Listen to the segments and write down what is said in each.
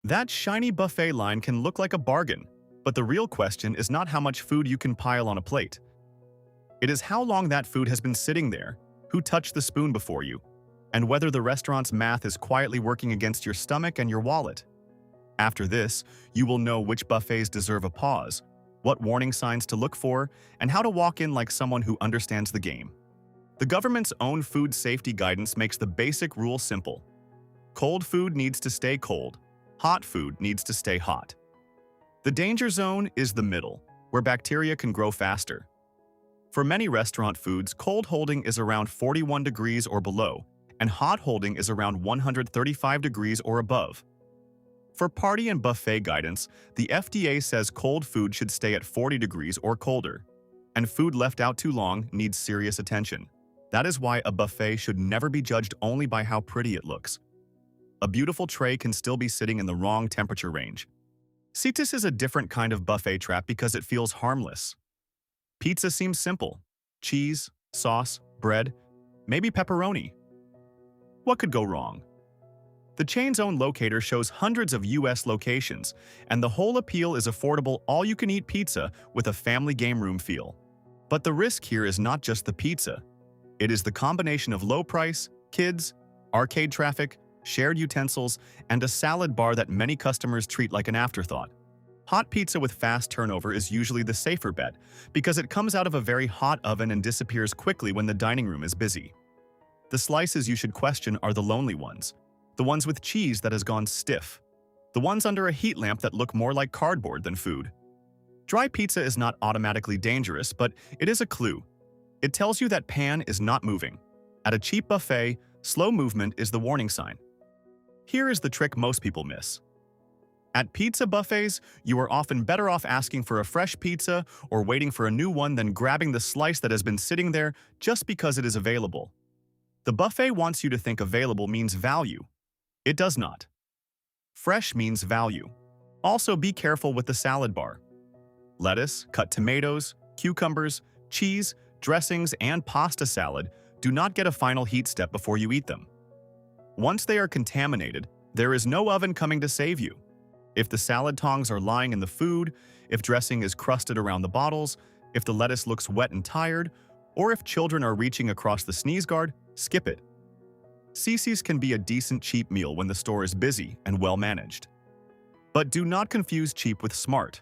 That shiny buffet line can look like a bargain, but the real question is not how much food you can pile on a plate. It is how long that food has been sitting there, who touched the spoon before you, and whether the restaurant's math is quietly working against your stomach and your wallet. After this, you will know which buffets deserve a pause, what warning signs to look for, and how to walk in like someone who understands the game. The government's own food safety guidance makes the basic rule simple. Cold food needs to stay cold. Hot food needs to stay hot. The danger zone is the middle, where bacteria can grow faster. For many restaurant foods, cold holding is around 41 degrees or below, and hot holding is around 135 degrees or above. For party and buffet guidance, the FDA says cold food should stay at 40 degrees or colder, and food left out too long needs serious attention. That is why a buffet should never be judged only by how pretty it looks. A beautiful tray can still be sitting in the wrong temperature range. Cetus is a different kind of buffet trap because it feels harmless. Pizza seems simple. Cheese, sauce, bread, maybe pepperoni. What could go wrong? The chain's own locator shows hundreds of US locations, and the whole appeal is affordable all-you-can-eat pizza with a family game room feel. But the risk here is not just the pizza. It is the combination of low price, kids, arcade traffic, shared utensils, and a salad bar that many customers treat like an afterthought. Hot pizza with fast turnover is usually the safer bet because it comes out of a very hot oven and disappears quickly when the dining room is busy. The slices you should question are the lonely ones, the ones with cheese that has gone stiff, the ones under a heat lamp that look more like cardboard than food. Dry pizza is not automatically dangerous, but it is a clue. It tells you that pan is not moving. At a cheap buffet, slow movement is the warning sign. Here is the trick most people miss. At pizza buffets, you are often better off asking for a fresh pizza or waiting for a new one than grabbing the slice that has been sitting there just because it is available. The buffet wants you to think available means value. It does not. Fresh means value. Also, be careful with the salad bar. Lettuce, cut tomatoes, cucumbers, cheese, dressings, and pasta salad do not get a final heat step before you eat them. Once they are contaminated, there is no oven coming to save you. If the salad tongs are lying in the food, if dressing is crusted around the bottles, if the lettuce looks wet and tired, or if children are reaching across the sneeze guard, skip it. Cece's can be a decent cheap meal when the store is busy and well managed. But do not confuse cheap with smart.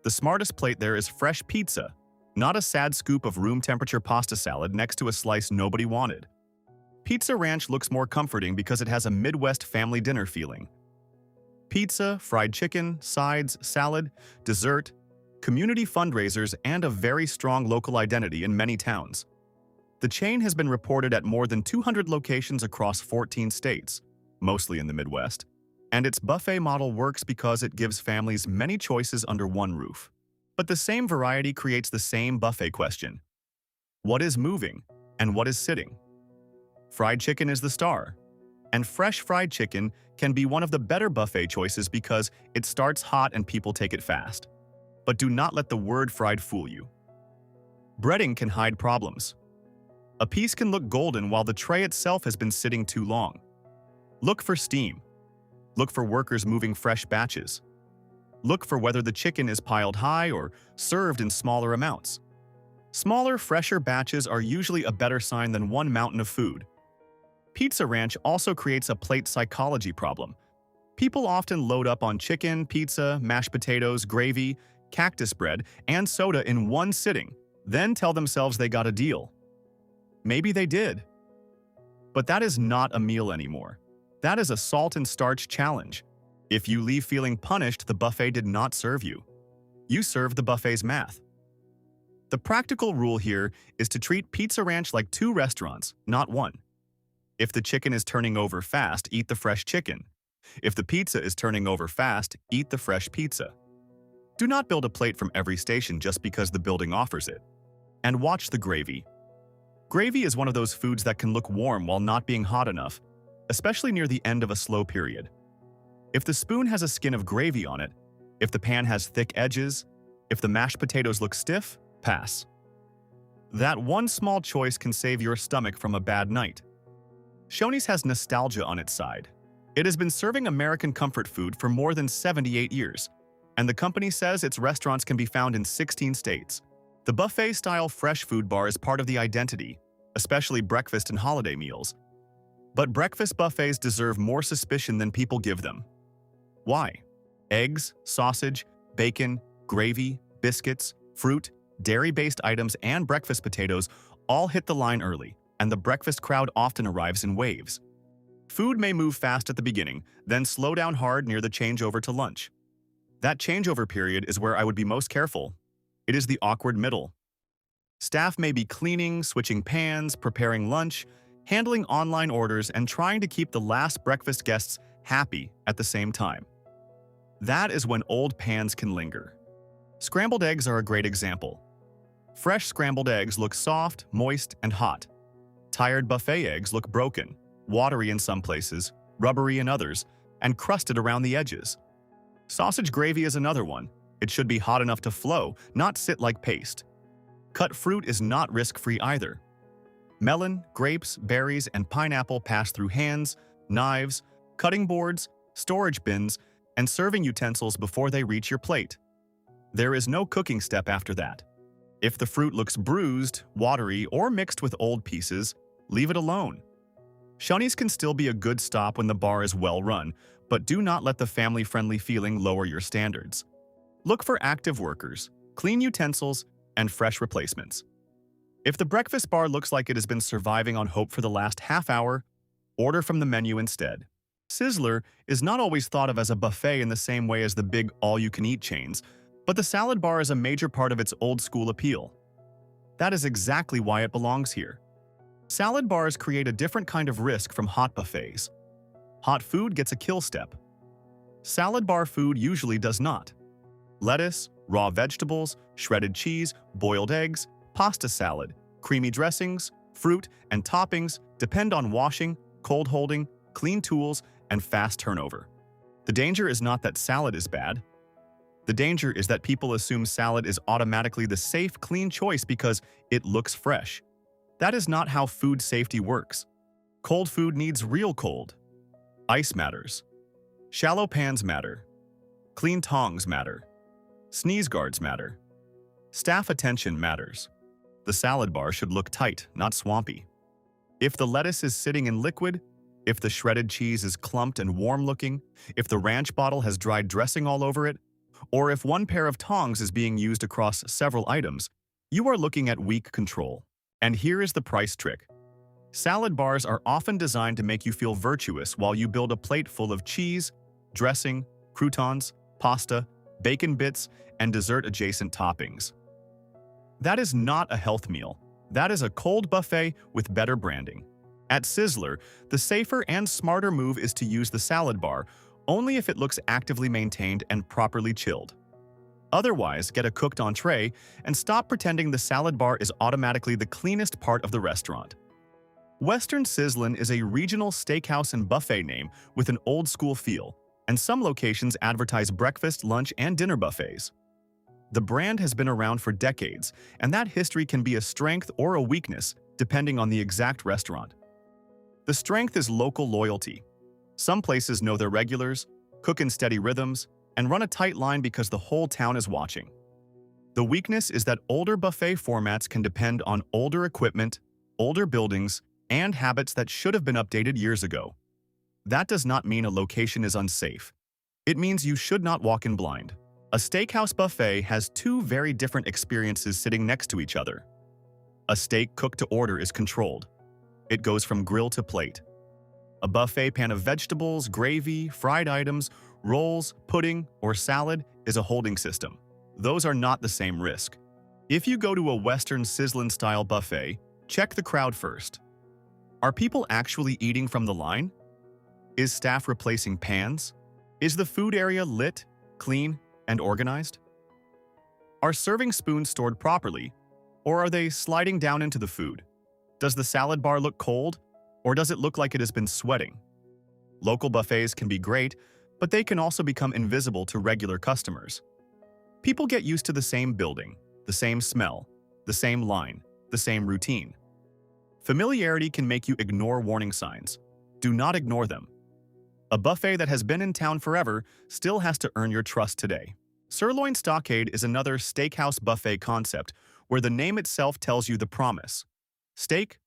The smartest plate there is fresh pizza, not a sad scoop of room temperature pasta salad next to a slice nobody wanted. Pizza Ranch looks more comforting because it has a Midwest family dinner feeling. Pizza, fried chicken, sides, salad, dessert, community fundraisers, and a very strong local identity in many towns. The chain has been reported at more than 200 locations across 14 states, mostly in the Midwest, and its buffet model works because it gives families many choices under one roof. But the same variety creates the same buffet question. What is moving, and what is sitting? Fried chicken is the star, and fresh fried chicken can be one of the better buffet choices because it starts hot and people take it fast. But do not let the word fried fool you. Breading can hide problems. A piece can look golden while the tray itself has been sitting too long. Look for steam. Look for workers moving fresh batches. Look for whether the chicken is piled high or served in smaller amounts. Smaller, fresher batches are usually a better sign than one mountain of food. Pizza Ranch also creates a plate psychology problem. People often load up on chicken, pizza, mashed potatoes, gravy, cactus bread, and soda in one sitting, then tell themselves they got a deal. Maybe they did. But that is not a meal anymore. That is a salt and starch challenge. If you leave feeling punished, the buffet did not serve you. You served the buffet's math. The practical rule here is to treat Pizza Ranch like two restaurants, not one. If the chicken is turning over fast, eat the fresh chicken. If the pizza is turning over fast, eat the fresh pizza. Do not build a plate from every station just because the building offers it. And watch the gravy. Gravy is one of those foods that can look warm while not being hot enough, especially near the end of a slow period. If the spoon has a skin of gravy on it, if the pan has thick edges, if the mashed potatoes look stiff, pass. That one small choice can save your stomach from a bad night. Shoney's has nostalgia on its side. It has been serving American comfort food for more than 78 years, and the company says its restaurants can be found in 16 states. The buffet-style fresh food bar is part of the identity, especially breakfast and holiday meals. But breakfast buffets deserve more suspicion than people give them. Why? Eggs, sausage, bacon, gravy, biscuits, fruit, dairy-based items, and breakfast potatoes all hit the line early, and the breakfast crowd often arrives in waves. Food may move fast at the beginning, then slow down hard near the changeover to lunch. That changeover period is where I would be most careful. It is the awkward middle. Staff may be cleaning, switching pans, preparing lunch, handling online orders, and trying to keep the last breakfast guests happy at the same time. That is when old pans can linger. Scrambled eggs are a great example. Fresh scrambled eggs look soft, moist, and hot. Tired buffet eggs look broken, watery in some places, rubbery in others, and crusted around the edges. Sausage gravy is another one. It should be hot enough to flow, not sit like paste. Cut fruit is not risk-free either. Melon, grapes, berries, and pineapple pass through hands, knives, cutting boards, storage bins, and serving utensils before they reach your plate. There is no cooking step after that. If the fruit looks bruised, watery, or mixed with old pieces, leave it alone. Shoney's can still be a good stop when the bar is well run, but do not let the family-friendly feeling lower your standards. Look for active workers, clean utensils, and fresh replacements. If the breakfast bar looks like it has been surviving on hope for the last half hour, order from the menu instead. Sizzler is not always thought of as a buffet in the same way as the big all-you-can-eat chains, but the salad bar is a major part of its old-school appeal. That is exactly why it belongs here. Salad bars create a different kind of risk from hot buffets. Hot food gets a kill step. Salad bar food usually does not. Lettuce, raw vegetables, shredded cheese, boiled eggs, pasta salad, creamy dressings, fruit, and toppings depend on washing, cold holding, clean tools, and fast turnover. The danger is not that salad is bad. The danger is that people assume salad is automatically the safe, clean choice because it looks fresh. That is not how food safety works. Cold food needs real cold. Ice matters. Shallow pans matter. Clean tongs matter. Sneeze guards matter. Staff attention matters. The salad bar should look tight, not swampy. If the lettuce is sitting in liquid, if the shredded cheese is clumped and warm-looking, if the ranch bottle has dried dressing all over it, or if one pair of tongs is being used across several items, you are looking at weak control. And here is the price trick. Salad bars are often designed to make you feel virtuous while you build a plate full of cheese, dressing, croutons, pasta, bacon bits, and dessert-adjacent toppings. That is not a health meal. That is a cold buffet with better branding. At Sizzler, the safer and smarter move is to use the salad bar only if it looks actively maintained and properly chilled. Otherwise, get a cooked entree and stop pretending the salad bar is automatically the cleanest part of the restaurant. Western Sizzlin is a regional steakhouse and buffet name with an old-school feel, and some locations advertise breakfast, lunch, and dinner buffets. The brand has been around for decades, and that history can be a strength or a weakness depending on the exact restaurant. The strength is local loyalty. Some places know their regulars, cook in steady rhythms, and run a tight line because the whole town is watching. The weakness is that older buffet formats can depend on older equipment, older buildings, and habits that should have been updated years ago. That does not mean a location is unsafe. It means you should not walk in blind. A steakhouse buffet has two very different experiences sitting next to each other. A steak cooked to order is controlled. It goes from grill to plate. A buffet pan of vegetables, gravy, fried items, rolls, pudding, or salad is a holding system. Those are not the same risk. If you go to a Western Sizzlin-style buffet, check the crowd first. Are people actually eating from the line? Is staff replacing pans? Is the food area lit, clean, and organized? Are serving spoons stored properly, or are they sliding down into the food? Does the salad bar look cold, or does it look like it has been sweating? Local buffets can be great, but they can also become invisible to regular customers. People get used to the same building, the same smell, the same line, the same routine. Familiarity can make you ignore warning signs. Do not ignore them. A buffet that has been in town forever still has to earn your trust today. Sirloin Stockade is another steakhouse buffet concept where the name itself tells you the promise: steak,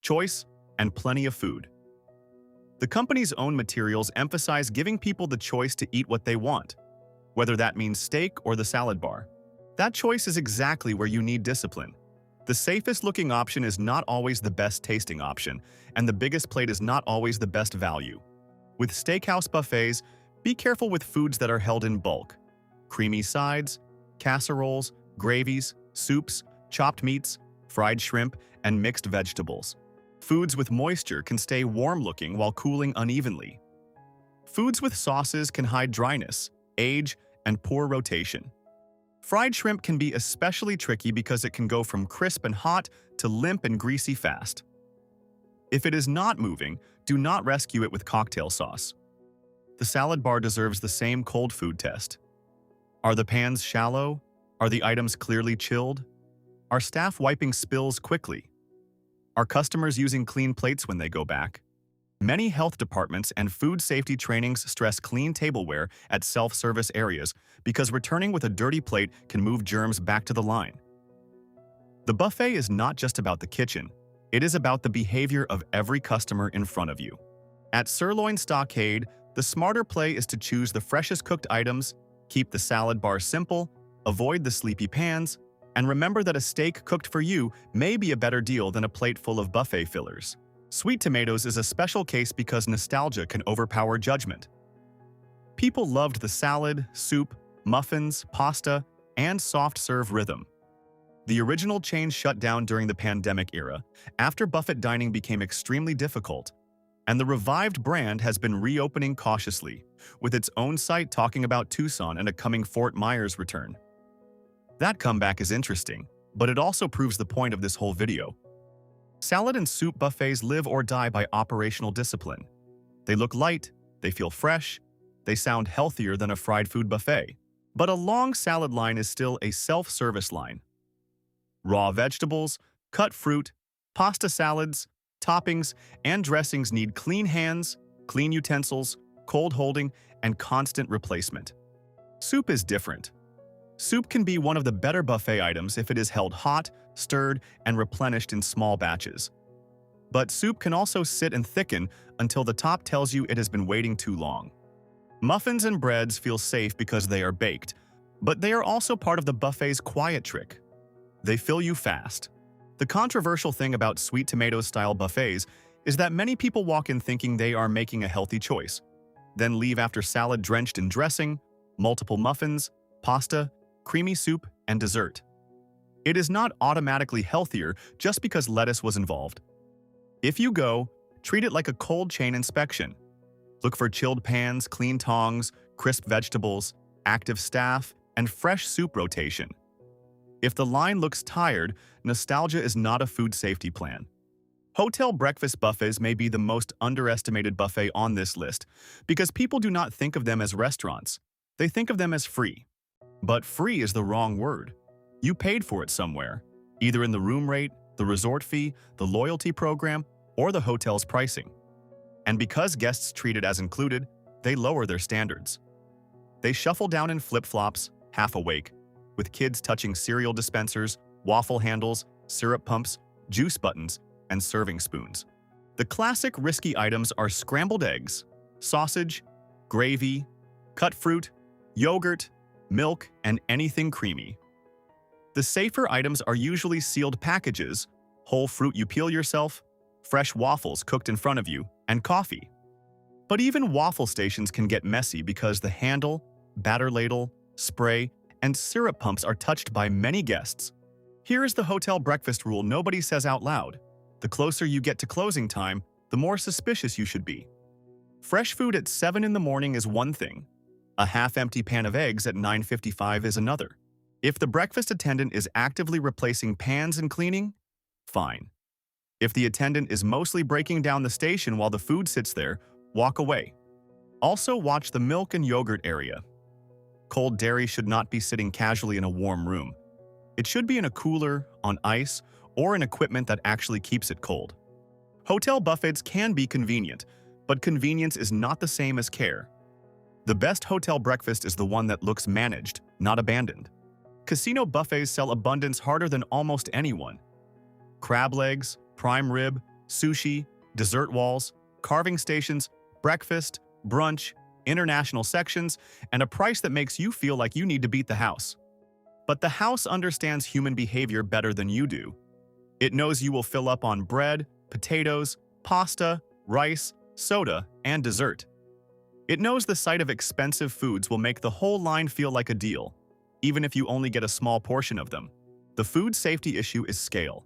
choice, and plenty of food. The company's own materials emphasize giving people the choice to eat what they want, whether that means steak or the salad bar. That choice is exactly where you need discipline. The safest-looking option is not always the best-tasting option, and the biggest plate is not always the best value. With steakhouse buffets, be careful with foods that are held in bulk. Creamy sides, casseroles, gravies, soups, chopped meats, fried shrimp, and mixed vegetables. Foods with moisture can stay warm-looking while cooling unevenly. Foods with sauces can hide dryness, age, and poor rotation. Fried shrimp can be especially tricky because it can go from crisp and hot to limp and greasy fast. If it is not moving, do not rescue it with cocktail sauce. The salad bar deserves the same cold food test. Are the pans shallow? Are the items clearly chilled? Are staff wiping spills quickly? Are customers using clean plates when they go back? Many health departments and food safety trainings stress clean tableware at self-service areas because returning with a dirty plate can move germs back to the line. The buffet is not just about the kitchen, it is about the behavior of every customer in front of you. At Sirloin Stockade, the smarter play is to choose the freshest cooked items, keep the salad bar simple, avoid the sleepy pans, and remember that a steak cooked for you may be a better deal than a plate full of buffet fillers. Sweet tomatoes is a special case because nostalgia can overpower judgment. People loved the salad, soup, muffins, pasta, and soft-serve rhythm. The original chain shut down during the pandemic era, after buffet dining became extremely difficult, and the revived brand has been reopening cautiously, with its own site talking about Tucson and a coming Fort Myers return. That comeback is interesting, but it also proves the point of this whole video. Salad and soup buffets live or die by operational discipline. They look light, they feel fresh, they sound healthier than a fried food buffet. But a long salad line is still a self-service line. Raw vegetables, cut fruit, pasta salads, toppings, and dressings need clean hands, clean utensils, cold holding, and constant replacement. Soup is different. Soup can be one of the better buffet items if it is held hot, stirred, and replenished in small batches. But soup can also sit and thicken until the top tells you it has been waiting too long. Muffins and breads feel safe because they are baked, but they are also part of the buffet's quiet trick. They fill you fast. The controversial thing about sweet tomato-style buffets is that many people walk in thinking they are making a healthy choice, then leave after salad drenched in dressing, multiple muffins, pasta, creamy soup, and dessert. It is not automatically healthier just because lettuce was involved. If you go, treat it like a cold chain inspection. Look for chilled pans, clean tongs, crisp vegetables, active staff, and fresh soup rotation. If the line looks tired, nostalgia is not a food safety plan. Hotel breakfast buffets may be the most underestimated buffet on this list because people do not think of them as restaurants. They think of them as free. But free is the wrong word. You paid for it somewhere, either in the room rate, the resort fee, the loyalty program, or the hotel's pricing. And because guests treat it as included, they lower their standards. They shuffle down in flip-flops, half awake, with kids touching cereal dispensers, waffle handles, syrup pumps, juice buttons, and serving spoons. The classic risky items are scrambled eggs, sausage, gravy, cut fruit, yogurt, milk, and anything creamy. The safer items are usually sealed packages, whole fruit you peel yourself, fresh waffles cooked in front of you, and coffee. But even waffle stations can get messy because the handle, batter ladle, spray, and syrup pumps are touched by many guests. Here is the hotel breakfast rule nobody says out loud. The closer you get to closing time, the more suspicious you should be. Fresh food at 7 in the morning is one thing. A half-empty pan of eggs at 9:55 is another. If the breakfast attendant is actively replacing pans and cleaning, fine. If the attendant is mostly breaking down the station while the food sits there, walk away. Also watch the milk and yogurt area. Cold dairy should not be sitting casually in a warm room. It should be in a cooler, on ice, or in equipment that actually keeps it cold. Hotel buffets can be convenient, But convenience is not the same as care. The best hotel breakfast is the one that looks managed, not abandoned. Casino buffets sell abundance harder than almost anyone. Crab legs, prime rib, sushi, dessert walls, carving stations, breakfast, brunch, international sections, and a price that makes you feel like you need to beat the house. But the house understands human behavior better than you do. It knows you will fill up on bread, potatoes, pasta, rice, soda, and dessert. It knows the sight of expensive foods will make the whole line feel like a deal, even if you only get a small portion of them. The food safety issue is scale.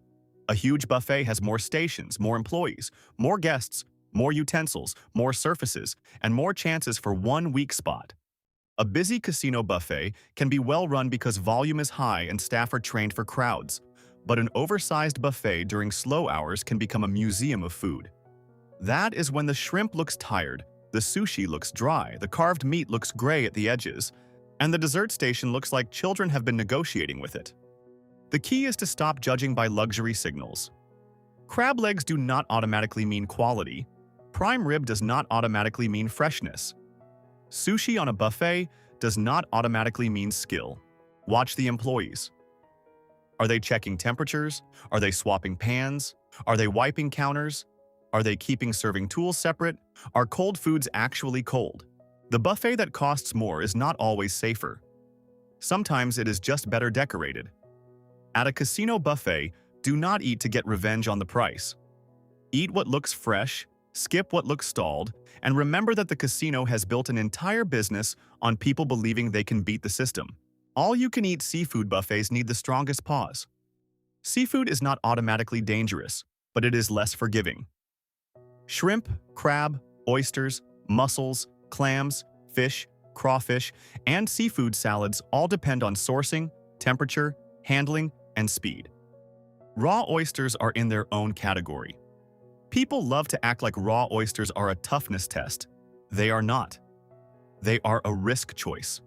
A huge buffet has more stations, more employees, more guests, more utensils, more surfaces, and more chances for one weak spot. A busy casino buffet can be well run because volume is high and staff are trained for crowds, but an oversized buffet during slow hours can become a museum of food. That is when the shrimp looks tired, the sushi looks dry, the carved meat looks gray at the edges, and the dessert station looks like children have been negotiating with it. The key is to stop judging by luxury signals. Crab legs do not automatically mean quality. Prime rib does not automatically mean freshness. Sushi on a buffet does not automatically mean skill. Watch the employees. Are they checking temperatures? Are they swapping pans? Are they wiping counters? Are they keeping serving tools separate? Are cold foods actually cold? The buffet that costs more is not always safer. Sometimes it is just better decorated. At a casino buffet, do not eat to get revenge on the price. Eat what looks fresh, skip what looks stalled, and remember that the casino has built an entire business on people believing they can beat the system. All-you-can-eat seafood buffets need the strongest paws. Seafood is not automatically dangerous, but it is less forgiving. Shrimp, crab, oysters, mussels, clams, fish, crawfish, and seafood salads all depend on sourcing, temperature, handling, and speed. Raw oysters are in their own category. People love to act like raw oysters are a toughness test. They are not. They are a risk choice.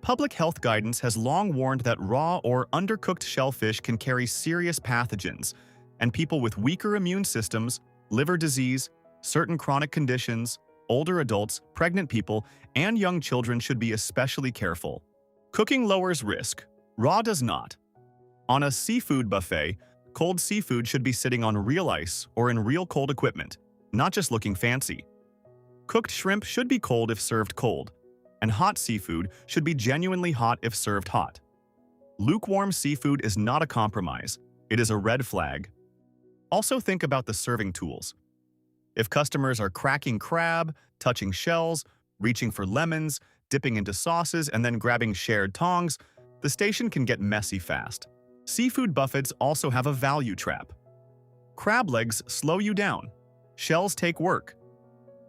Public health guidance has long warned that raw or undercooked shellfish can carry serious pathogens, and people with weaker immune systems, liver disease, certain chronic conditions, older adults, pregnant people, and young children should be especially careful. Cooking lowers risk. Raw does not. On a seafood buffet, cold seafood should be sitting on real ice or in real cold equipment, not just looking fancy. Cooked shrimp should be cold if served cold, and hot seafood should be genuinely hot if served hot. Lukewarm seafood is not a compromise, it is a red flag. Also think about the serving tools. If customers are cracking crab, touching shells, reaching for lemons, dipping into sauces, and then grabbing shared tongs, the station can get messy fast. Seafood buffets also have a value trap. Crab legs slow you down. Shells take work.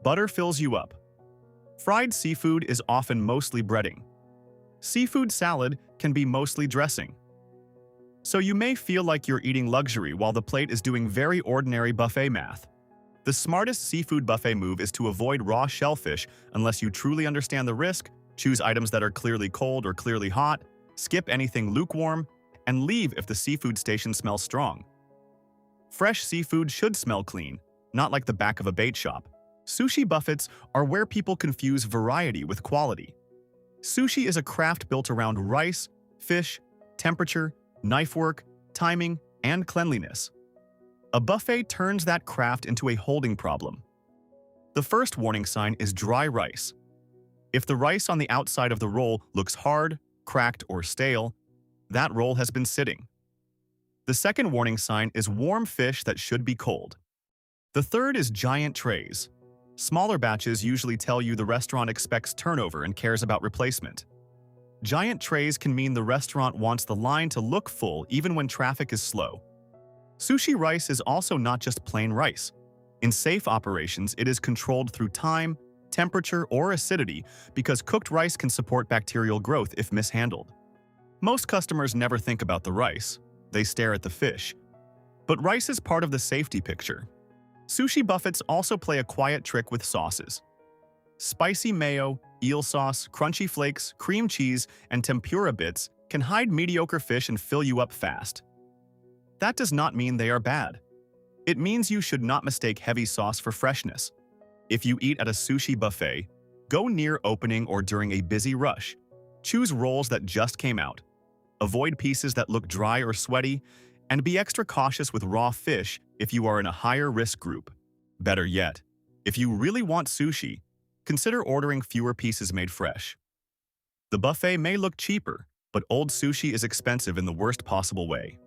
Butter fills you up. Fried seafood is often mostly breading. Seafood salad can be mostly dressing. So you may feel like you're eating luxury while the plate is doing very ordinary buffet math. The smartest seafood buffet move is to avoid raw shellfish unless you truly understand the risk, choose items that are clearly cold or clearly hot, skip anything lukewarm, and leave if the seafood station smells strong. Fresh seafood should smell clean, not like the back of a bait shop. Sushi buffets are where people confuse variety with quality. Sushi is a craft built around rice, fish, temperature, knife work, timing, and cleanliness. A buffet turns that craft into a holding problem. The first warning sign is dry rice. If the rice on the outside of the roll looks hard, cracked, or stale, that roll has been sitting. The second warning sign is warm fish that should be cold. The third is giant trays. Smaller batches usually tell you the restaurant expects turnover and cares about replacement. Giant trays can mean the restaurant wants the line to look full even when traffic is slow. Sushi rice is also not just plain rice. In safe operations, it is controlled through time, temperature, or acidity because cooked rice can support bacterial growth if mishandled. Most customers never think about the rice. They stare at the fish. But rice is part of the safety picture. Sushi buffets also play a quiet trick with sauces. Spicy mayo, eel sauce, crunchy flakes, cream cheese, and tempura bits can hide mediocre fish and fill you up fast. That does not mean they are bad. It means you should not mistake heavy sauce for freshness. If you eat at a sushi buffet, go near opening or during a busy rush. Choose rolls that just came out. Avoid pieces that look dry or sweaty, and be extra cautious with raw fish if you are in a higher risk group. Better yet, if you really want sushi, consider ordering fewer pieces made fresh. The buffet may look cheaper, but old sushi is expensive in the worst possible way.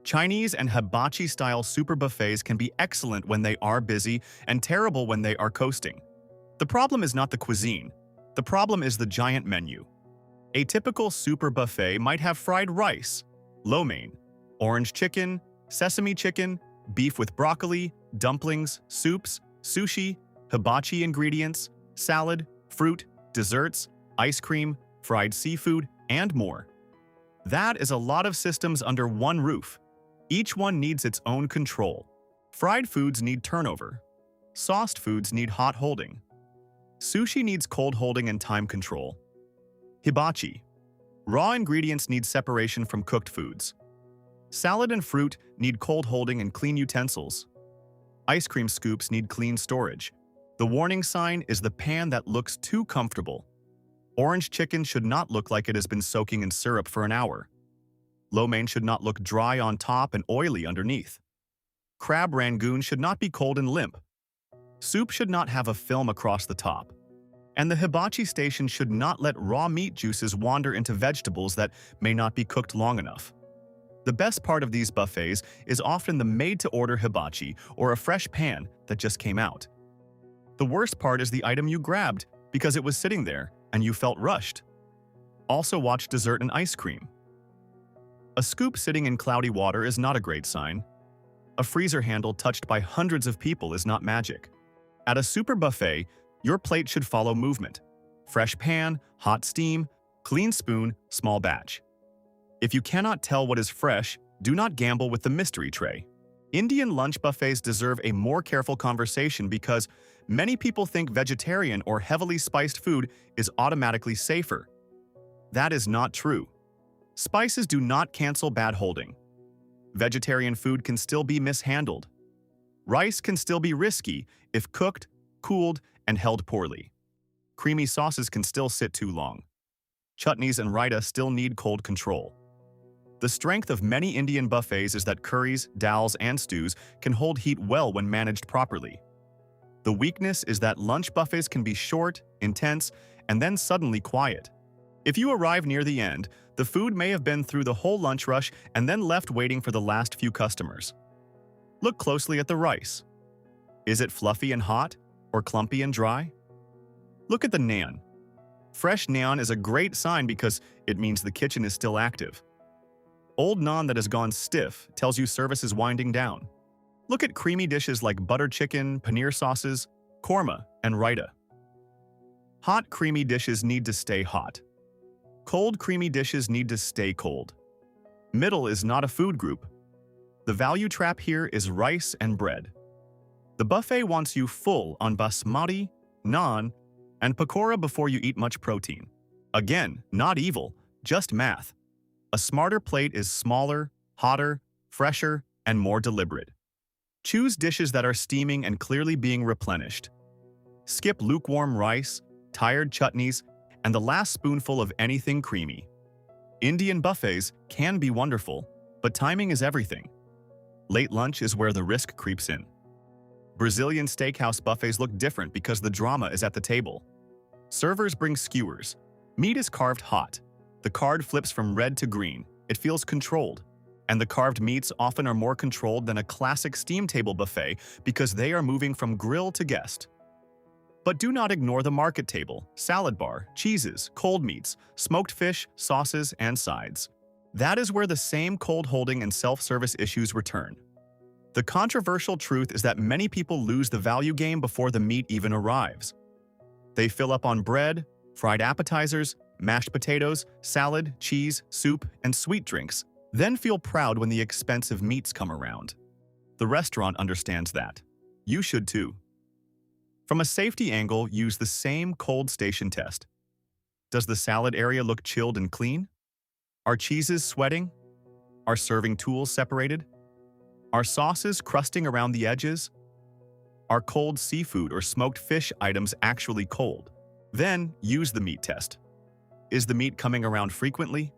Chinese and hibachi-style super buffets can be excellent when they are busy and terrible when they are coasting. The problem is not the cuisine. The problem is the giant menu. A typical super buffet might have fried rice, lo mein, orange chicken, sesame chicken, beef with broccoli, dumplings, soups, sushi, hibachi ingredients, salad, fruit, desserts, ice cream, fried seafood, and more. That is a lot of systems under one roof. Each one needs its own control. Fried foods need turnover. Sauced foods need hot holding. Sushi needs cold holding and time control. Hibachi. Raw ingredients need separation from cooked foods. Salad and fruit need cold holding and clean utensils. Ice cream scoops need clean storage. The warning sign is the pan that looks too comfortable. Orange chicken should not look like it has been soaking in syrup for an hour. Lo mein should not look dry on top and oily underneath. Crab rangoon should not be cold and limp. Soup should not have a film across the top. And the hibachi station should not let raw meat juices wander into vegetables that may not be cooked long enough. The best part of these buffets is often the made-to-order hibachi or a fresh pan that just came out. The worst part is the item you grabbed because it was sitting there and you felt rushed. Also watch dessert and ice cream. A scoop sitting in cloudy water is not a great sign. A freezer handle touched by hundreds of people is not magic. At a super buffet, your plate should follow movement. Fresh pan, hot steam, clean spoon, small batch. If you cannot tell what is fresh, do not gamble with the mystery tray. Indian lunch buffets deserve a more careful conversation because many people think vegetarian or heavily spiced food is automatically safer. That is not true. Spices do not cancel bad holding. Vegetarian food can still be mishandled. Rice can still be risky if cooked, cooled, and held poorly. Creamy sauces can still sit too long. Chutneys and raita still need cold control. The strength of many Indian buffets is that curries, dals, and stews can hold heat well when managed properly. The weakness is that lunch buffets can be short, intense, and then suddenly quiet. If you arrive near the end, the food may have been through the whole lunch rush and then left waiting for the last few customers. Look closely at the rice. Is it fluffy and hot, or clumpy and dry? Look at the naan. Fresh naan is a great sign because it means the kitchen is still active. Old naan that has gone stiff tells you service is winding down. Look at creamy dishes like butter chicken, paneer sauces, korma, and raita. Hot, creamy dishes need to stay hot. Cold, creamy dishes need to stay cold. Middle is not a food group. The value trap here is rice and bread. The buffet wants you full on basmati, naan, and pakora before you eat much protein. Again, not evil, just math. A smarter plate is smaller, hotter, fresher, and more deliberate. Choose dishes that are steaming and clearly being replenished. Skip lukewarm rice, tired chutneys, and the last spoonful of anything creamy. Indian buffets can be wonderful, but timing is everything. Late lunch is where the risk creeps in. Brazilian steakhouse buffets look different because the drama is at the table. Servers bring skewers. Meat is carved hot. The card flips from red to green. It feels controlled. And the carved meats often are more controlled than a classic steam table buffet because they are moving from grill to guest. But do not ignore the market table, salad bar, cheeses, cold meats, smoked fish, sauces, and sides. That is where the same cold holding and self-service issues return. The controversial truth is that many people lose the value game before the meat even arrives. They fill up on bread, fried appetizers, mashed potatoes, salad, cheese, soup, and sweet drinks, then feel proud when the expensive meats come around. The restaurant understands that. You should too. From a safety angle, use the same cold station test. Does the salad area look chilled and clean? Are cheeses sweating? Are serving tools separated? Are sauces crusting around the edges? Are cold seafood or smoked fish items actually cold? Then, use the meat test. Is the meat coming around frequently?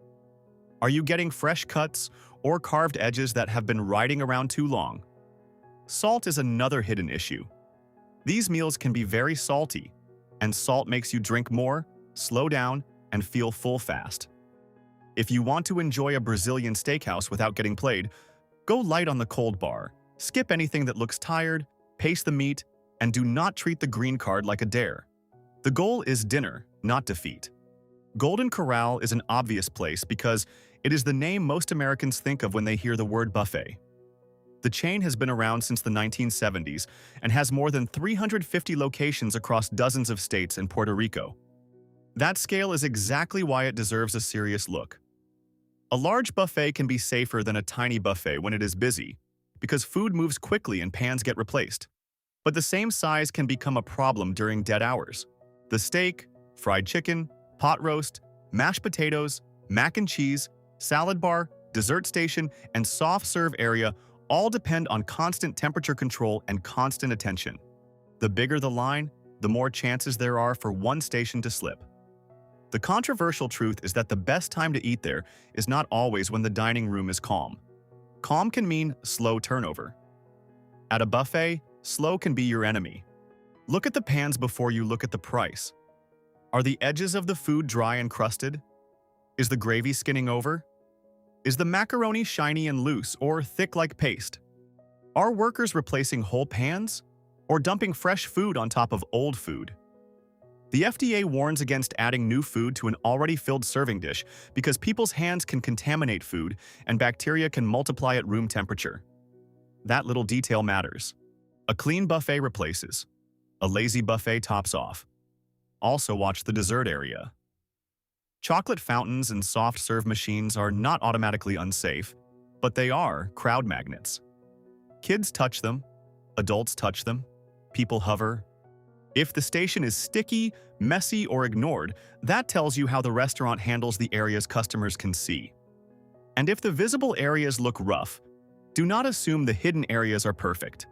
Are you getting fresh cuts or carved edges that have been riding around too long? Salt is another hidden issue. These meals can be very salty, and salt makes you drink more, slow down, and feel full fast. If you want to enjoy a Brazilian steakhouse without getting played, go light on the cold bar, skip anything that looks tired, pace the meat, and do not treat the green card like a dare. The goal is dinner, not defeat. Golden Corral is an obvious place because it is the name most Americans think of when they hear the word buffet. The chain has been around since the 1970s and has more than 350 locations across dozens of states and Puerto Rico. That scale is exactly why it deserves a serious look. A large buffet can be safer than a tiny buffet when it is busy, because food moves quickly and pans get replaced. But the same size can become a problem during dead hours. The steak, fried chicken, pot roast, mashed potatoes, mac and cheese, salad bar, dessert station, and soft serve area all depend on constant temperature control and constant attention. The bigger the line, the more chances there are for one station to slip. The controversial truth is that the best time to eat there is not always when the dining room is calm. Calm can mean slow turnover. At a buffet, slow can be your enemy. Look at the pans before you look at the price. Are the edges of the food dry and crusted? Is the gravy skinning over? Is the macaroni shiny and loose or thick like paste? Are workers replacing whole pans or dumping fresh food on top of old food? The FDA warns against adding new food to an already filled serving dish because people's hands can contaminate food and bacteria can multiply at room temperature. That little detail matters. A clean buffet replaces. A lazy buffet tops off. Also watch the dessert area. Chocolate fountains and soft serve machines are not automatically unsafe, but they are crowd magnets. Kids touch them, adults touch them, people hover. If the station is sticky, messy, or ignored, that tells you how the restaurant handles the areas customers can see. And if the visible areas look rough, do not assume the hidden areas are perfect.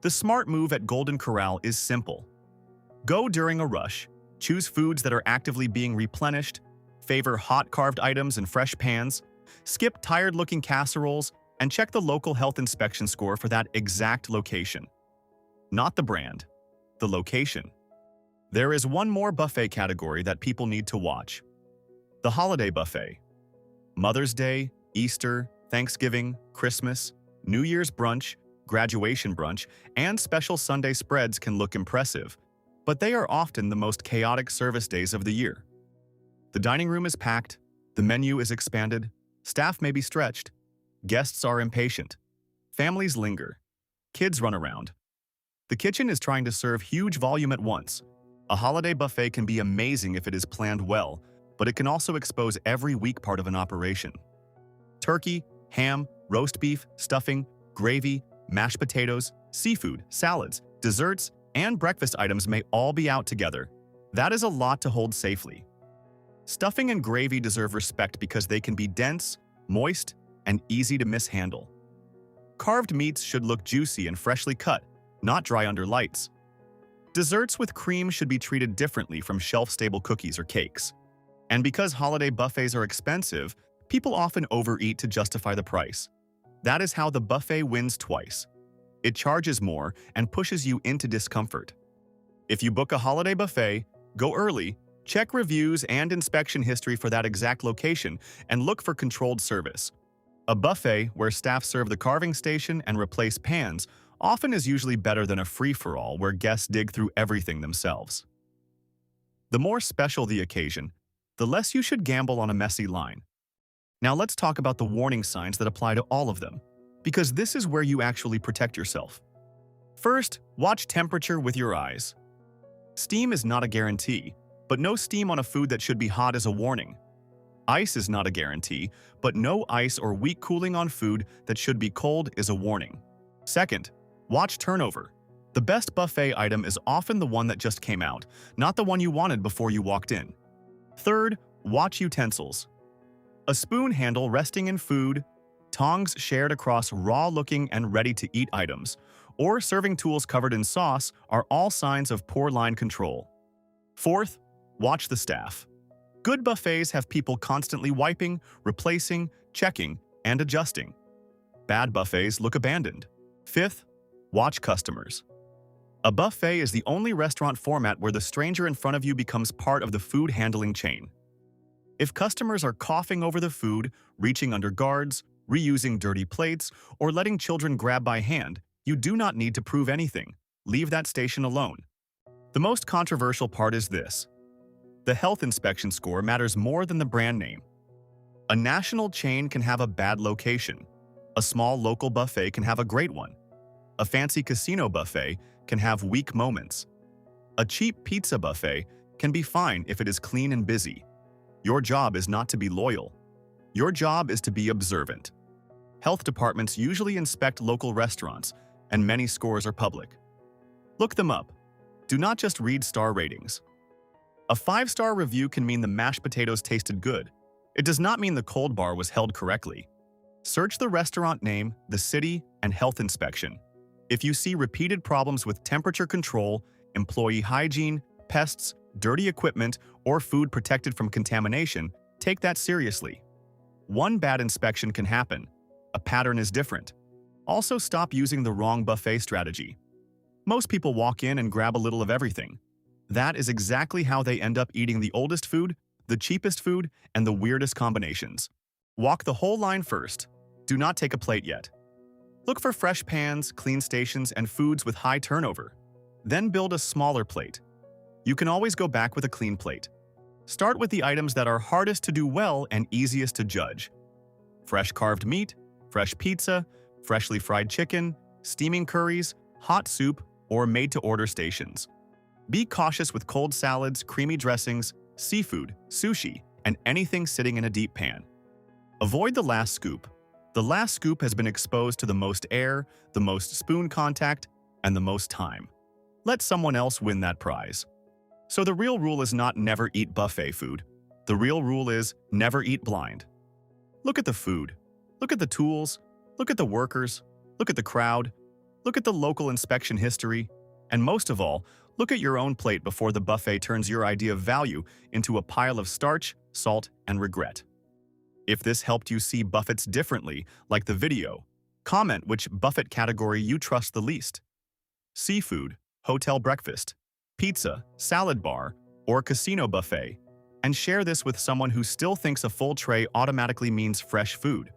The smart move at Golden Corral is simple. Go during a rush, choose foods that are actively being replenished, favor hot carved items and fresh pans, skip tired-looking casseroles, and check the local health inspection score for that exact location. Not the brand, the location. There is one more buffet category that people need to watch. The holiday buffet. Mother's Day, Easter, Thanksgiving, Christmas, New Year's brunch, graduation brunch, and special Sunday spreads can look impressive, but they are often the most chaotic service days of the year. The dining room is packed, the menu is expanded, staff may be stretched, guests are impatient, families linger, kids run around. The kitchen is trying to serve huge volume at once. A holiday buffet can be amazing if it is planned well, but it can also expose every weak part of an operation. Turkey, ham, roast beef, stuffing, gravy, mashed potatoes, seafood, salads, desserts, and breakfast items may all be out together. That is a lot to hold safely. Stuffing and gravy deserve respect because they can be dense, moist, and easy to mishandle. Carved meats should look juicy and freshly cut, not dry under lights. Desserts with cream should be treated differently from shelf-stable cookies or cakes. And because holiday buffets are expensive, people often overeat to justify the price. That is how the buffet wins twice. It charges more and pushes you into discomfort. If you book a holiday buffet, go early, check reviews and inspection history for that exact location, and look for controlled service. A buffet where staff serve the carving station and replace pans often is usually better than a free-for-all where guests dig through everything themselves. The more special the occasion, the less you should gamble on a messy line. Now let's talk about the warning signs that apply to all of them, because this is where you actually protect yourself. First, watch temperature with your eyes. Steam is not a guarantee, but no steam on a food that should be hot is a warning. Ice is not a guarantee, but no ice or weak cooling on food that should be cold is a warning. Second, watch turnover. The best buffet item is often the one that just came out, not the one you wanted before you walked in. Third, watch utensils. A spoon handle resting in food, tongs shared across raw-looking and ready-to-eat items, or serving tools covered in sauce are all signs of poor line control. Fourth, watch the staff. Good buffets have people constantly wiping, replacing, checking, and adjusting. Bad buffets look abandoned. Fifth, watch customers. A buffet is the only restaurant format where the stranger in front of you becomes part of the food handling chain. If customers are coughing over the food, reaching under guards, reusing dirty plates, or letting children grab by hand, you do not need to prove anything. Leave that station alone. The most controversial part is this. The health inspection score matters more than the brand name. A national chain can have a bad location. A small local buffet can have a great one. A fancy casino buffet can have weak moments. A cheap pizza buffet can be fine if it is clean and busy. Your job is not to be loyal. Your job is to be observant. Health departments usually inspect local restaurants, and many scores are public. Look them up. Do not just read star ratings. A 5-star review can mean the mashed potatoes tasted good. It does not mean the cold bar was held correctly. Search the restaurant name, the city, and health inspection. If you see repeated problems with temperature control, employee hygiene, pests, dirty equipment, or food protected from contamination, take that seriously. One bad inspection can happen. A pattern is different. Also, stop using the wrong buffet strategy. Most people walk in and grab a little of everything. That is exactly how they end up eating the oldest food, the cheapest food, and the weirdest combinations. Walk the whole line first. Do not take a plate yet. Look for fresh pans, clean stations, and foods with high turnover. Then build a smaller plate. You can always go back with a clean plate. Start with the items that are hardest to do well and easiest to judge. Fresh carved meat, fresh pizza, freshly fried chicken, steaming curries, hot soup, or made-to-order stations. Be cautious with cold salads, creamy dressings, seafood, sushi, and anything sitting in a deep pan. Avoid the last scoop. The last scoop has been exposed to the most air, the most spoon contact, and the most time. Let someone else win that prize. So the real rule is not never eat buffet food. The real rule is never eat blind. Look at the food. Look at the tools. Look at the workers. Look at the crowd. Look at the local inspection history. And most of all, look at your own plate before the buffet turns your idea of value into a pile of starch, salt, and regret. If this helped you see buffets differently, like the video, comment which buffet category you trust the least. Seafood, hotel breakfast, pizza, salad bar, or casino buffet, and share this with someone who still thinks a full tray automatically means fresh food.